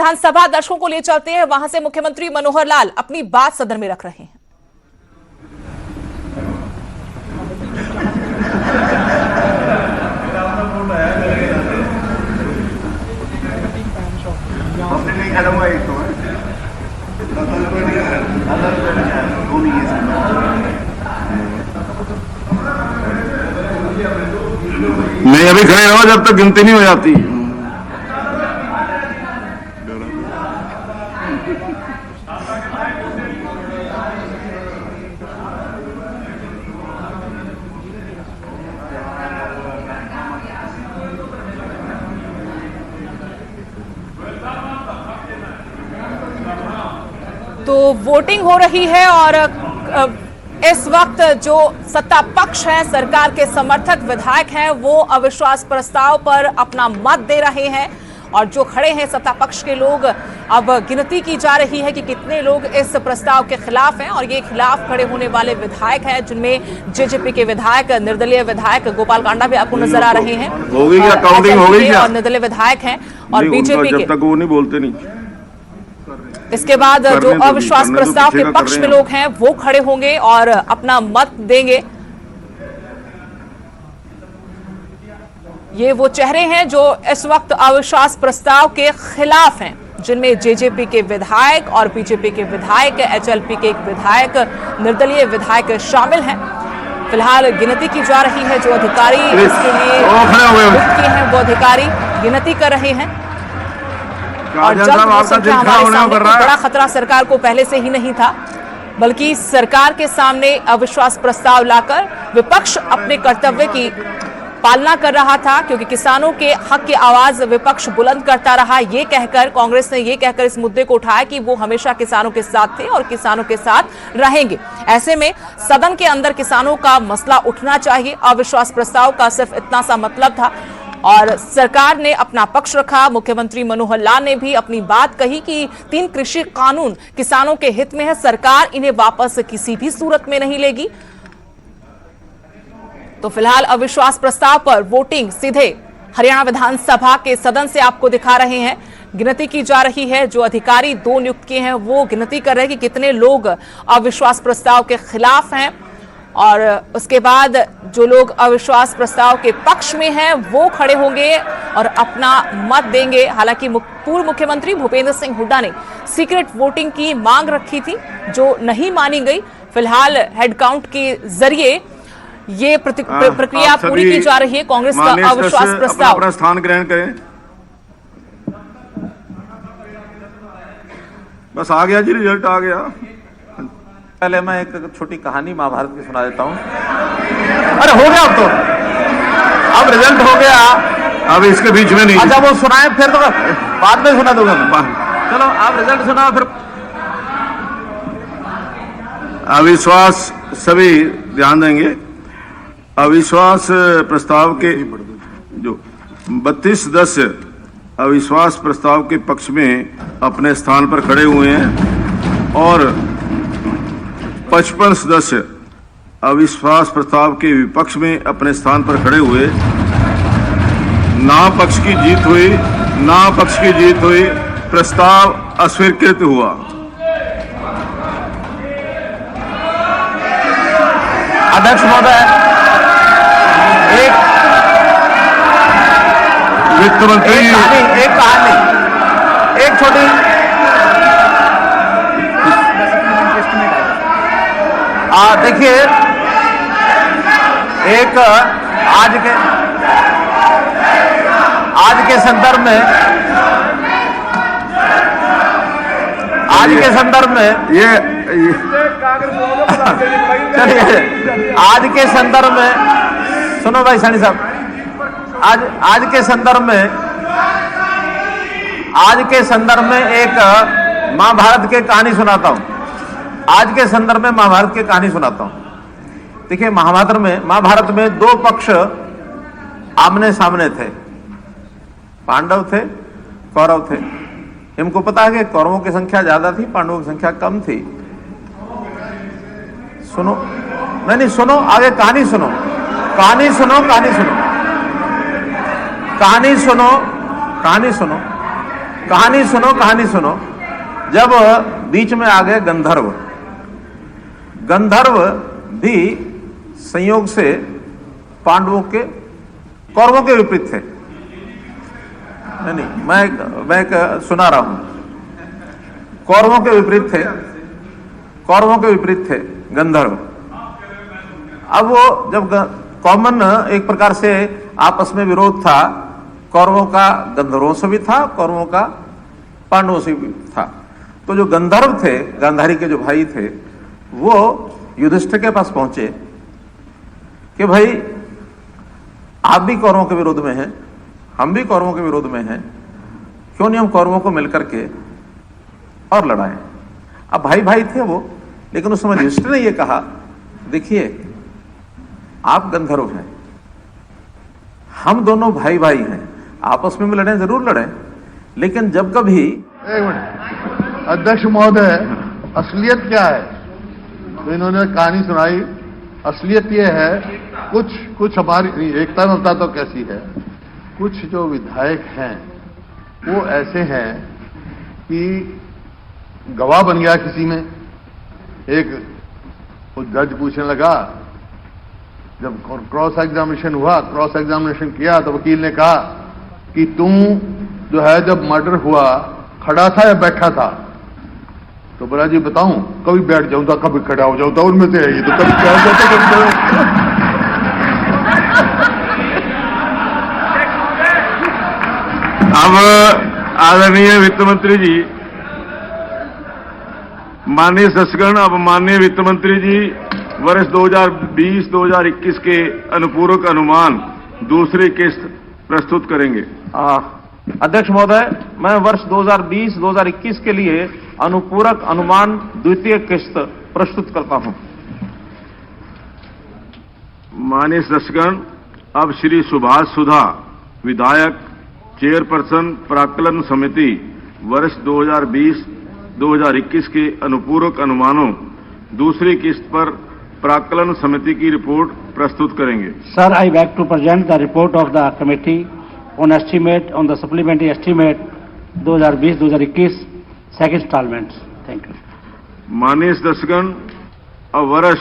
विधानसभा दर्शकों को ले चलते हैं, वहां से मुख्यमंत्री मनोहर लाल अपनी बात सदन में रख रहे हैं। नहीं, अभी खड़े रहो जब तक गिनती नहीं हो जाती। तो वोटिंग हो रही है और इस वक्त जो सत्ता पक्ष है, सरकार के समर्थक विधायक हैं, वो अविश्वास प्रस्ताव पर अपना मत दे रहे हैं और जो खड़े हैं सत्ता पक्ष के लोग, अब गिनती की जा रही है कि कितने लोग इस प्रस्ताव के खिलाफ हैं। और ये खिलाफ खड़े होने वाले विधायक हैं जिनमें जेजेपी के विधायक, निर्दलीय विधायक गोपाल कांडा भी आपको नजर आ रहे हैं, होगी क्या काउंटिंग हो गई क्या? और निर्दलीय विधायक हैं और बीजेपी के, जब तक वो नहीं बोलते नहीं। इसके बाद जो अविश्वास प्रस्ताव के पक्ष में लोग हैं वो खड़े होंगे और अपना मत देंगे। ये वो चेहरे हैं जो इस वक्त अविश्वास प्रस्ताव के खिलाफ हैं, जिनमें जेजेपी के विधायक और बीजेपी के विधायक, एचएलपी के एक विधायक, निर्दलीय विधायक शामिल हैं। फिलहाल गिनती की जा रही है। जो अधिकारी इसके लिए नियुक्त किए हैं वो अधिकारी गिनती कर रहे हैं और जल्द हो सकता है हमारे सामने बड़ा खतरा सरकार को पहले से ही नहीं था, बल्कि सरकार के सामने अविश्वास प्रस्ताव लाकर विपक्ष अपने कर्तव्य की पालना कर रहा था, क्योंकि किसानों के हक की आवाज विपक्ष बुलंद करता रहा। ये कहकर कांग्रेस ने ये कहकर इस मुद्दे को उठाया कि वो हमेशा किसानों के साथ थे और किसानों के साथ रहेंगे। ऐसे में सदन के अंदर किसानों का मसला उठना चाहिए। अविश्वास प्रस्ताव का सिर्फ इतना सा मतलब था और सरकार ने अपना पक्ष रखा। मुख्यमंत्री मनोहर लाल ने भी अपनी बात कही कि 3 कृषि कानून किसानों के हित में है, सरकार इन्हें वापस किसी भी सूरत में नहीं लेगी। तो फिलहाल अविश्वास प्रस्ताव पर वोटिंग सीधे हरियाणा विधानसभा के सदन से आपको दिखा रहे हैं। गिनती की जा रही है। जो अधिकारी 2 नियुक्त किए हैं वो गिनती कर रहे हैं कि कितने लोग अविश्वास प्रस्ताव के खिलाफ हैं और उसके बाद जो लोग अविश्वास प्रस्ताव के पक्ष में हैं वो खड़े होंगे और अपना मत देंगे। हालांकि पूर्व मुख्यमंत्री भूपेंद्र सिंह हुड्डा ने सीक्रेट वोटिंग की मांग रखी थी, जो नहीं मानी गई। फिलहाल हेड काउंट के जरिए ये प्रक्रिया पूरी की जा रही है। कांग्रेस का अविश्वास प्रस्ताव अपना स्थान ग्रहण करें। बस आ गया जी, रिजल्ट आ गया। पहले मैं एक छोटी कहानी महाभारत की सुना देता हूं। अरे हो गया, अब तो अब रिजल्ट हो गया, अब इसके बीच में नहीं। अच्छा वो सुनाए फिर तो बाद में सुना दूंगा मैं। चलो आप रिजल्ट सुनाओ फिर। अविश्वास, सभी ध्यान देंगे। अविश्वास प्रस्ताव के जो 32 सदस्य अविश्वास प्रस्ताव के पक्ष में अपने स्थान पर खड़े हुए हैं और 55 सदस्य अविश्वास प्रस्ताव के विपक्ष में अपने स्थान पर खड़े हुए। ना पक्ष की जीत हुई, ना पक्ष की जीत हुई, प्रस्ताव अस्वीकृत हुआ। अध्यक्ष महोदय, वित्त मंत्री एक कहानी, एक छोटी देखिए, एक आज के संदर्भ में ये चलिए, आज के संदर्भ में सुनो भाई सैनी साहब, आज के संदर्भ में एक महाभारत की कहानी सुनाता हूं। आज के संदर्भ में महाभारत की कहानी सुनाता हूं। देखिए, महाभारत में 2 पक्ष आमने सामने थे। पांडव थे, कौरव थे। इनको पता है कि कौरवों की संख्या ज्यादा थी, पांडवों की संख्या कम थी। सुनो, नहीं सुनो, आगे कहानी सुनो, कहानी सुनो, कहानी सुनो, कहानी सुनो, कहानी सुनो, कहानी सुनो, कहानी सुनो। जब बीच में आ गए गंधर्व, गंधर्व भी संयोग से पांडवों के, कौरवों के विपरीत थे। नहीं, मैं सुना रहा हूं। कौरवों के विपरीत थे, कौरवों के विपरीत थे गंधर्व। अब वो जब कॉमन एक प्रकार से आपस में विरोध था, कौरवों का गंधर्वों से भी था, कौरवों का पांडवों से भी था। तो जो गंधर्व थे, गांधारी के जो भाई थे, वो युधिष्ठिर के पास पहुंचे कि भाई आप भी कौरवों के विरोध में हैं, हम भी कौरवों के विरोध में हैं, क्यों नहीं हम कौरवों को मिलकर के और लड़ाएं। अब भाई भाई थे वो, लेकिन उस समय युधिष्ठिर ने ये कहा, देखिए आप गंधर्व हैं, हम दोनों भाई भाई हैं, आपस में लड़ें, जरूर लड़ें, लेकिन जब कभी। एक मिनट अध्यक्ष महोदय, असलियत क्या है? तो इन्होंने कहानी सुनाई। असलियत ये है, कुछ हमारी एकता में बता तो कैसी है, कुछ जो विधायक हैं वो ऐसे हैं कि गवाह बन गया किसी में। एक जज पूछने लगा, जब क्रॉस एग्जामिनेशन हुआ, क्रॉस एग्जामिनेशन किया तो वकील ने कहा कि तुम जो है जब मर्डर हुआ खड़ा था या बैठा था? तो बोला जी बताऊं, कभी बैठ जाऊं था, कभी खड़ा हो जाऊं था, उनमें से है ये, तो कभी क्या हो जाता, कभी। अब आदरणीय वित्त मंत्री जी, माननीय सदस्यगण, अब माननीय वित्त मंत्री जी वर्ष 2020-2021 के अनुपूरक अनुमान दूसरी किस्त प्रस्तुत करेंगे। अध्यक्ष महोदय, मैं वर्ष 2020-2021 के लिए अनुपूरक अनुमान द्वितीय किस्त प्रस्तुत करता हूं। माननीय सदस्यगण, अब श्री सुभाष सुधा, विधायक, चेयरपर्सन प्राक्कलन समिति, वर्ष 2020-2021 के अनुपूरक अनुमानों दूसरी किस्त पर प्राक्कलन समिति की रिपोर्ट प्रस्तुत करेंगे। Sir, I beg to present the report of the committee on estimate on the supplementary estimate 2020-2021 second installments. Thank you. माननीय सदस्यगण, अब वर्ष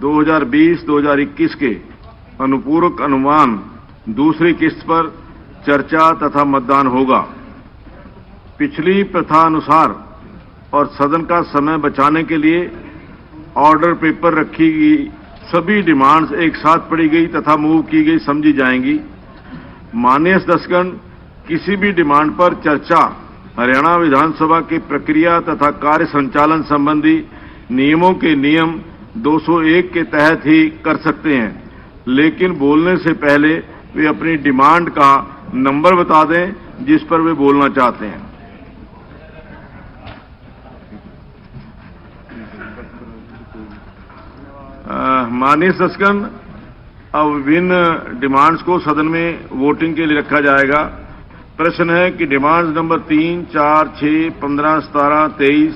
2020-2021 के अनुपूरक अनुमान दूसरी किस्त पर चर्चा तथा मतदान होगा। पिछली प्रथा अनुसार और सदन का समय बचाने के लिए ऑर्डर पेपर रखी गई सभी डिमांड्स एक साथ पढ़ी गई तथा मूव की गई समझी जाएंगी। माननीय सदस्यगण, किसी भी डिमांड पर चर्चा हरियाणा विधानसभा की प्रक्रिया तथा कार्य संचालन संबंधी नियमों के नियम 201 के तहत ही कर सकते हैं, लेकिन बोलने से पहले वे अपनी डिमांड का नंबर बता दें जिस पर वे बोलना चाहते हैं। माननीय सदस्यगण, अब विभिन्न डिमांड्स को सदन में वोटिंग के लिए रखा जाएगा। प्रश्न है कि डिमांड्स नंबर 3, 4, 6, 15, 17, 23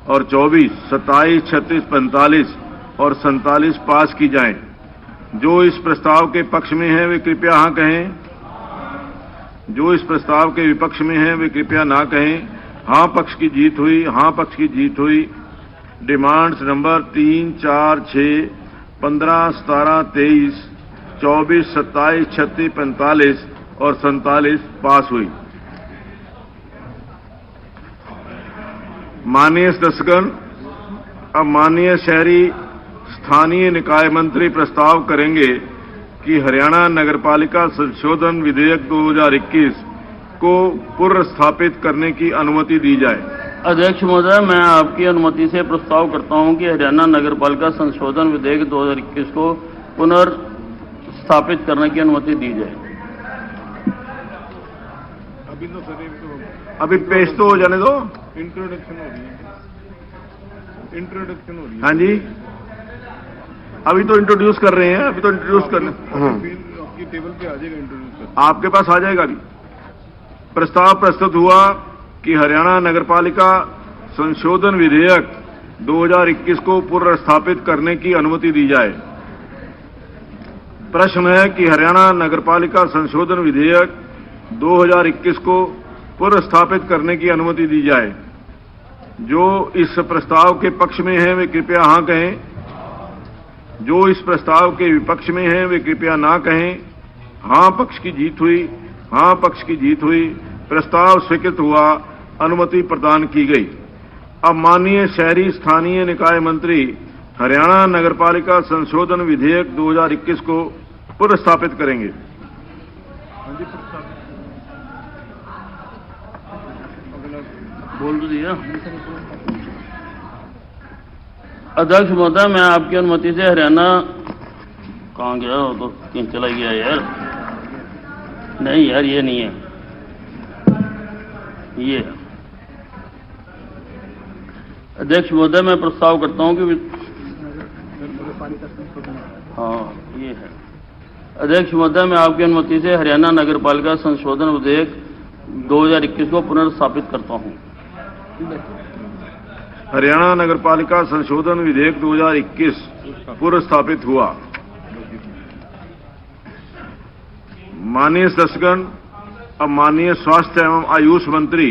और 24, 27, 36, 45 और 47 पास की जाएं। जो इस प्रस्ताव के पक्ष में हैं वे कृपया हाँ कहें, जो इस प्रस्ताव के विपक्ष में हैं वे कृपया ना कहें। हाँ पक्ष की जीत हुई, हाँ पक्ष की जीत हुई। डिमांड्स नंबर 3, 4, 6, 15, 17, 23, 24, 27, 36, 45 और 47 पास हुई। माननीय सदस्यगण, अब माननीय शहरी स्थानीय निकाय मंत्री प्रस्ताव करेंगे कि हरियाणा नगरपालिका संशोधन विधेयक 2021 को पुनर्स्थापित करने की अनुमति दी जाए। अध्यक्ष महोदय, मैं आपकी अनुमति से प्रस्ताव करता हूं कि हरियाणा नगरपालिका संशोधन विधेयक 2021 को पुनर्स्थापित करने की अनुमति दी जाए। अभी पेश तो हो जाने दो। इंट्रोडक्शन हो रही है। हाँ जी, अभी तो इंट्रोड्यूस कर रहे हैं, अभी तो इंट्रोड्यूस करने आपकी टेबल पे आ जाएगा इंट्रोड्यूस। आपके पास आ जाएगा। अभी प्रस्ताव प्रस्तुत हुआ कि हरियाणा नगरपालिका संशोधन विधेयक 2021 को पुनर्स्थापित करने की अनुमति दी जाए। प्रश्न है कि हरियाणा नगरपालिका संशोधन विधेयक 2021 को पुनर्स्थापित करने की अनुमति दी जाए। जो इस प्रस्ताव के पक्ष में हैं वे कृपया हाँ कहें, जो इस प्रस्ताव के विपक्ष में हैं वे कृपया ना कहें। हाँ पक्ष की जीत हुई, हाँ पक्ष की जीत हुई, प्रस्ताव स्वीकृत हुआ, अनुमति प्रदान की गई। अब माननीय शहरी स्थानीय निकाय मंत्री हरियाणा नगरपालिका संशोधन विधेयक 2021 को पुनर्स्थापित करेंगे। बोल तो दिया। अध्यक्ष महोदय, मैं आपकी अनुमति से हरियाणा कहाँ गया, वो तो कहीं चला गया यार। नहीं यार, ये नहीं है, ये है। अध्यक्ष महोदय, मैं प्रस्ताव करता हूं कि हाँ ये है। अध्यक्ष महोदय, मैं आपकी अनुमति से हरियाणा नगरपालिका संशोधन विधेयक 2021 को पुनर्स्थापित करता हूं। हरियाणा नगरपालिका संशोधन विधेयक 2021 पुनर्स्थापित हुआ। माननीय सदस्यगण, अब माननीय स्वास्थ्य एवं आयुष मंत्री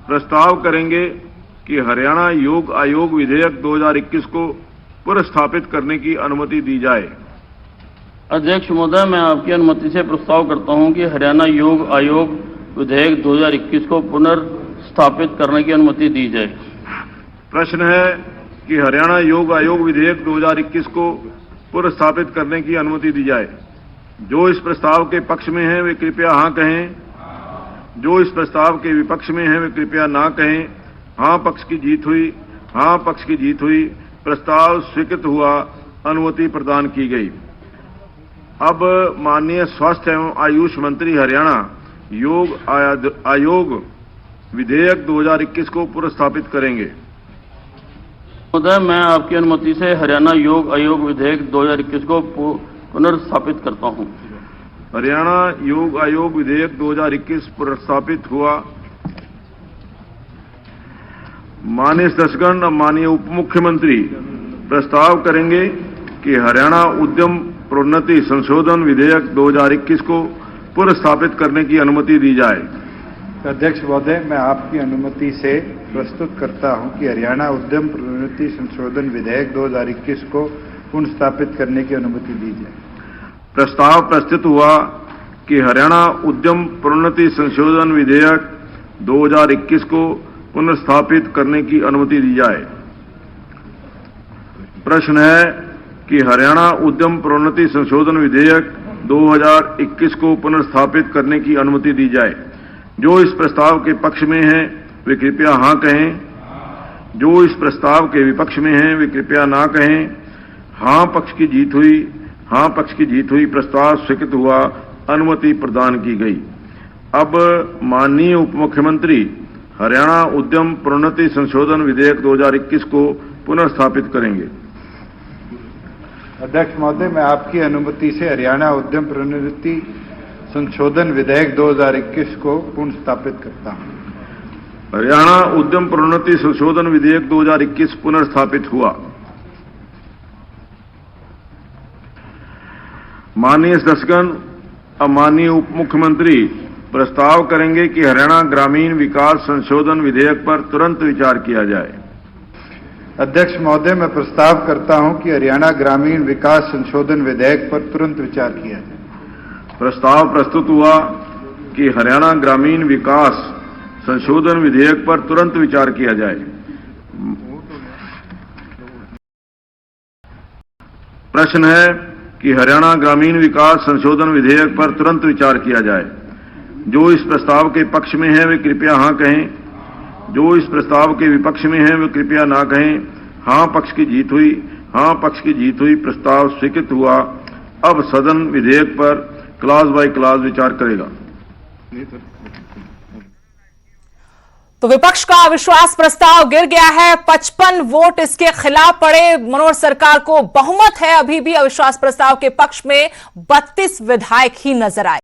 प्रस्ताव करेंगे कि हरियाणा योग आयोग विधेयक 2021 को पुनर्स्थापित करने की अनुमति दी जाए। अध्यक्ष महोदय, मैं आपकी अनुमति से प्रस्ताव करता हूं कि हरियाणा योग आयोग विधेयक 2021 को पुनर्स्थापित करने की अनुमति दी जाए। प्रश्न है कि हरियाणा योग आयोग विधेयक 2021 को पुनर्स्थापित करने की अनुमति दी जाए। जो इस प्रस्ताव के पक्ष में हैं वे कृपया हाँ कहें, जो इस प्रस्ताव के विपक्ष में हैं वे कृपया ना कहें। हाँ पक्ष की जीत हुई, हाँ पक्ष की जीत हुई, प्रस्ताव स्वीकृत हुआ, अनुमति प्रदान की गई। अब माननीय स्वास्थ्य एवं आयुष मंत्री हरियाणा योग आयोग विधेयक 2021 को पुनर्स्थापित करेंगे। महोदय, मैं आपकी अनुमति से हरियाणा योग आयोग विधेयक 2021 को पुनर्स्थापित करता हूं। हरियाणा योग आयोग विधेयक 2021 पुनर्स्थापित हुआ। माननीय सदस्यगण, अब माननीय उप मुख्यमंत्री प्रस्ताव करेंगे कि हरियाणा उद्यम प्रोन्नति संशोधन विधेयक 2021 को पुनर्स्थापित करने की अनुमति दी जाए। अध्यक्ष महोदय, मैं आपकी अनुमति से प्रस्तुत करता हूं कि हरियाणा उद्यम प्रोन्नति संशोधन विधेयक 2021 को पुनर्स्थापित करने की अनुमति दी जाए। प्रस्ताव प्रस्तुत हुआ कि हरियाणा उद्यम प्रोन्नति संशोधन विधेयक 2021 को पुनर्स्थापित करने की अनुमति दी जाए। प्रश्न है कि हरियाणा उद्यम प्रोन्नति संशोधन विधेयक 2021 को पुनर्स्थापित करने की अनुमति दी जाए। जो इस प्रस्ताव के पक्ष में हैं वे कृपया हाँ कहें, जो इस प्रस्ताव के विपक्ष में हैं वे कृपया ना कहें। हाँ पक्ष की जीत हुई, हाँ पक्ष की जीत हुई, प्रस्ताव स्वीकृत हुआ, अनुमति प्रदान की गई। अब माननीय उप मुख्यमंत्री हरियाणा उद्यम प्रोन्नति संशोधन विधेयक 2021 को पुनर्स्थापित करेंगे। अध्यक्ष महोदय, मैं आपकी अनुमति से हरियाणा उद्यम प्रोन्नति संशोधन विधेयक 2021 को पुनर्स्थापित करता हूं। हरियाणा उद्यम प्रोन्नति संशोधन विधेयक 2021 पुनर्स्थापित हुआ। माननीय सदस्यगण, अब माननीय उप मुख्यमंत्री प्रस्ताव करेंगे कि हरियाणा ग्रामीण विकास संशोधन विधेयक पर तुरंत विचार किया जाए। अध्यक्ष महोदय, मैं प्रस्ताव करता हूं कि हरियाणा ग्रामीण विकास संशोधन विधेयक पर तुरंत विचार किया जाए। प्रस्ताव प्रस्तुत हुआ कि हरियाणा ग्रामीण विकास संशोधन विधेयक पर तुरंत विचार किया जाए। प्रश्न है कि हरियाणा ग्रामीण विकास संशोधन विधेयक पर तुरंत विचार किया जाए। जो इस प्रस्ताव के पक्ष में हैं वे कृपया हाँ कहें, जो इस प्रस्ताव के विपक्ष में हैं वे कृपया ना कहें। हाँ पक्ष की जीत हुई, हाँ पक्ष की जीत हुई, प्रस्ताव स्वीकृत हुआ। अब सदन विधेयक पर क्लास बाय क्लास विचार करेगा। तो विपक्ष का अविश्वास प्रस्ताव गिर गया है। 55 वोट इसके खिलाफ पड़े। मनोहर सरकार को बहुमत है। अभी भी अविश्वास प्रस्ताव के पक्ष में 32 विधायक ही नजर आए।